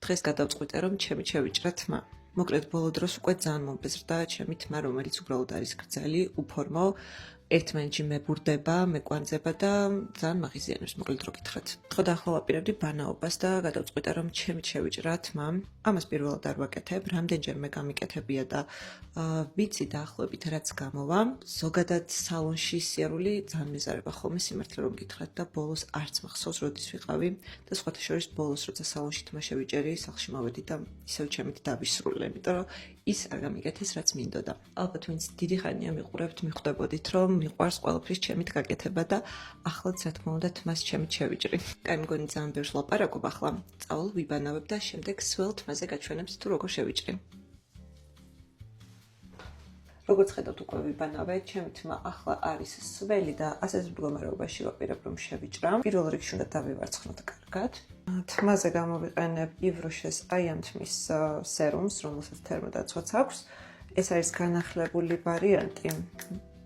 დღეს გადავწყვიტე, რომ ჩემი შევიჭრა თმა. მოკლედ ბოლო დროს უკვე ძალიან მომბეზრდა ჩემი თმა, რომელიც უბრალოდ არის გრძელი, უფორმო, ერთმანეთში მებურდება, მეკვანძება და ძალიან მაღიზიანებს, მოკლედ რო გითხრათ. ხო დაახლოებით ვაპირებდი ბანაობას და გადავწყვიტე, რომ ჩემი შევიჭრა თმა. ამას პირველად არ ვაკეთებ, რამდენჯერმე გამიკეთებია და ვიცი დაახლოებით რაც გამოვა. ზოგადად სალონში სიარული ძალიან მეზარება ხოლმე სიმართლე რომ გითხრათ და ბოლოს არც მახსოვს როდის ვიყავი და სხვათა შორის ბოლოს როცა სალონში თმა შევიჭერი, სახლში მოვედი და ისევ ჩემით დავისრულე, იმიტომ რომ ის არ გამიკეთეს რაც მინდოდა. ალბათ ვინც დიდი ხანია მიყურებთ, მიხვდებოდით რომ მიყვარს ყველაფრის ჩემით გაკეთება და ახლაც რა თქმა უნდა თმას ჩემით შევიჭრი. კაი, მგონი ძალიან ბევრს ვლაპარაკობ, ახლა წავალ ვიბანავებ და შემდეგ სველ თმაზე გაჩვენებს თუ როგორ შევიჭრი. როგორც ხედავთ უკვე ვიბანავე, ჩემი თმა ახლა არის სველი და ასეთ მდგომარეობაში ვაპირებ რომ შევიჭრა. პირველ რიგში უნდა დავივარცხნოთ კარგად. თმაზე გამოვიყენებ ივროშეს აი ამ თმის სერუმს, რომელსაც თერმოდაცვაც აქვს. ეს არის განახლებული ვარიანტი.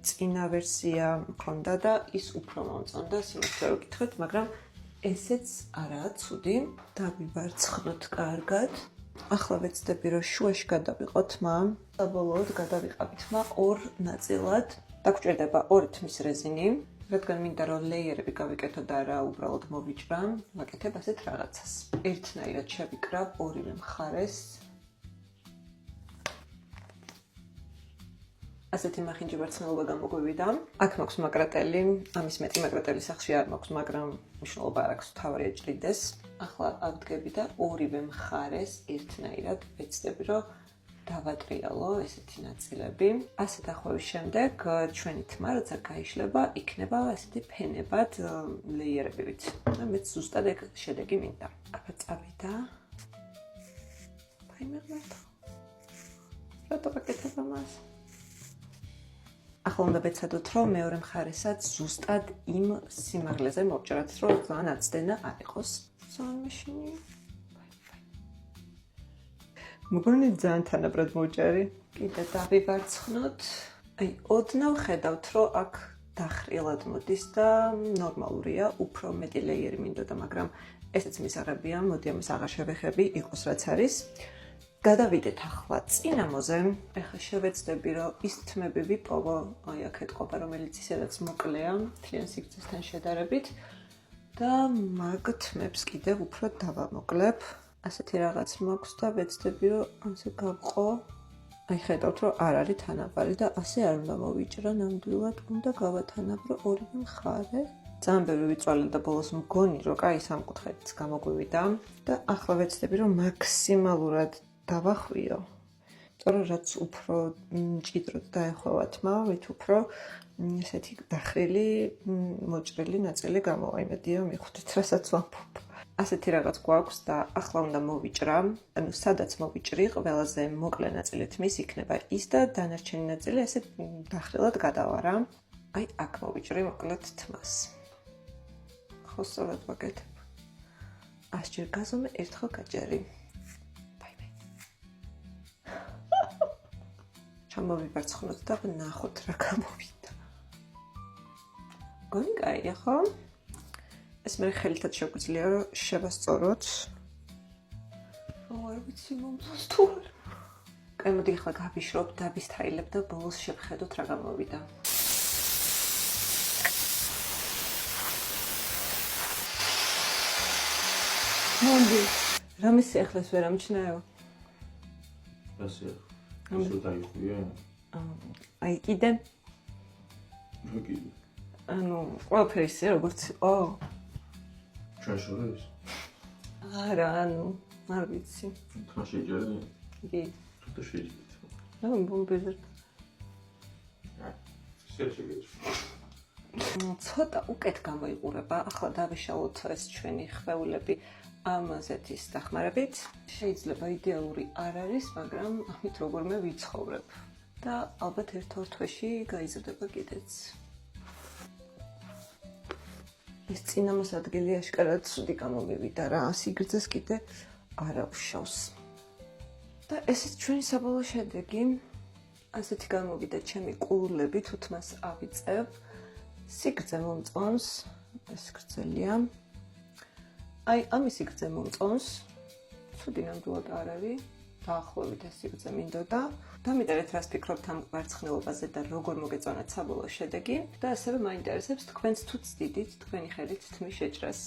წინა ვერსია მქონდა და ის უფრო მომწონდა, სიმართლე რომ გითხრათ, მაგრამ ესეც არაა ცუდი. დავივარცხნოთ კარგად. ახლა ვეცდები რომ შუაში გადავიყო თმა, საბოლოოდ გადავიყავი თმა ორ ნაწილად. დაგჭირდება ორი თმის რეზინი, რადგან მინდა რომ ლეიერები გავიკეთო და არა უბრალოდ მოვიჭრა, ვაკეთებ ასეთ რაღაცას. ერთნაირად შევიკრავ ორივე მხარეს. ასეთი მახინჯებარცნულობა გამოგვივიდა. აქ მაქვს მაკრატელი, ამის მეტი მაკრატელი სახლში არ მაქვს, მაგრამ მნიშვნელობა არ აქვს, თავარია ჭრიდეს. ახლა ავდგები და ორივე მხარეს ერთნაირად ვეცდები რომ დავატრიალო ესეთი ნაწილები. ასეთ ახვევის შემდეგ ჩვენი თმა როცა გაიშლება, იქნება ასეთი ფენებად ლეიერებივით. და მეც ზუსტად ეგ შედეგი მინდა. აბა წავიდა. ფაიმერმეთ. რატო ვაკეთებ ამას? ახლა უნდა ვეცადოთ, რომ მეორე მხარესაც ზუსტად იმ სიმაღლეზე მოვჭრათ, რომ ძალიან აცდენა არ იყოს. ძალიან მეშინი. მგონი ძალიან თანაბრად მოვჭერი. კიდე დავივარცხნოთ. აი, ოდნავ ხედავთ, რომ აქ დახრილად მოდის და ნორმალურია, უფრო მეტი ლეიერი მინდოდა, მაგრამ ესეც მისაღებია, მოდი ამას აღარ შევეხები, იყოს რაც არის. გადავიდეთ ახლა წინამოზე. ეხლა შევეცდები, რომ ის თმები ვიპოვო, აი აქეთ ყოფა, რომელიც ისედაც მოკლეა, მთლიან სიგრძესთან შედარებით და მაგ თმებს კიდევ უფრო დავამოკლებ. ასეთი რაღაც მაქვს და ვეცდები, რომ ასე გავყო. აი ხედავთ, რომ არ არის თანაბარი და ასე არ უნდა მოვიჭრა, ნამდვილად უნდა გავათანაბრო ორივე მხარე. ძალიან ბევრი ვიწვალე და ბოლოს მგონი, რომ კაი სამკუთხედიც გამოგვივიდა და ახლა ვეცდები, რომ მაქსიმალურად დავახვიო. იმიტომ რაც უფრო მჭიდროდ დაეხვევა თმა, მით უფრო ესეთი დახრილი, მოჭრილი ნაწილი გამოვა. იმედია მიხვდით, რასაც ვამბობ. ასეთი რაღაც გვაქვს და ახლა უნდა მოვიჭრა, ანუ სადაც მოვიჭრი, ყველაზე მოკლე ნაწილი თმის იქნება ის და დანარჩენი ნაწილი ესე დახრილად გადავარა. აი აქ მოვიჭრი მოკლედ თმას. ხო სწორად ვაკეთებ. 100 ჯერ გაზომე, ერთხელ გაჭერი. ჩამოვივარცხნოთ და ვნახოთ რა გამოვიდა. გონი კაია, ხო? ეს მე ხელითაც შეგვიძლია რომ შევასწოროთ. არ ვიცი მომწონს თუ არა. კაი, მოდი ახლა გავიშრობ, დავისთაილებ და ბოლოს შევხედოთ რა გამოვიდა. მოდი, რამე სიახლეს ვერ ამჩნეო? ასე ისო დაიხუია? აი კიდე? რა კიდე? ანუ ყველაფერი ისე როგორც იყო? ჩვენ შორის? არა, ანუ არ ვიცი. თმა შეიჭერდი? კი. თუ შეიჭერდი? მომბეზრდა. ცოტა უკეთ გამოიყურება, ახლა დავიშალოთ ეს ჩვენი ხვეულები ამაზეთის დახმარებით. შეიძლება იდეალური არ არის, მაგრამ ამით როგორმე ვიცხოვრებ. და ალბათ ერთ-ორ თვეში გაიზრდება კიდეც. ეს წინამოს ადგილი აშკარად ცუდი გამომივიდა რა, სიგრძეს კიდე არ უშავს. და ესეც ჩვენი საბოლოო შედეგი. ასეთი გამოვიდა ჩემი ყურულები, თუ თმას ავიწევ. სიგრძე მომწონს, ეს გრძელია. აი, ამის სიგრძე მომწონს. ცუდი ნამდვილად არ არის. დაახლოებით ეს სიგრძე მინდოდა. დამიწერეთ, რას ფიქრობთ ამ მარცხნილობაზე და როგორ მოგეწონათ საბოლოო შედეგი და ასევე მაინტერესებს თქვენც თუ ცდიდით თქვენი ხელით თმის შეჭრას.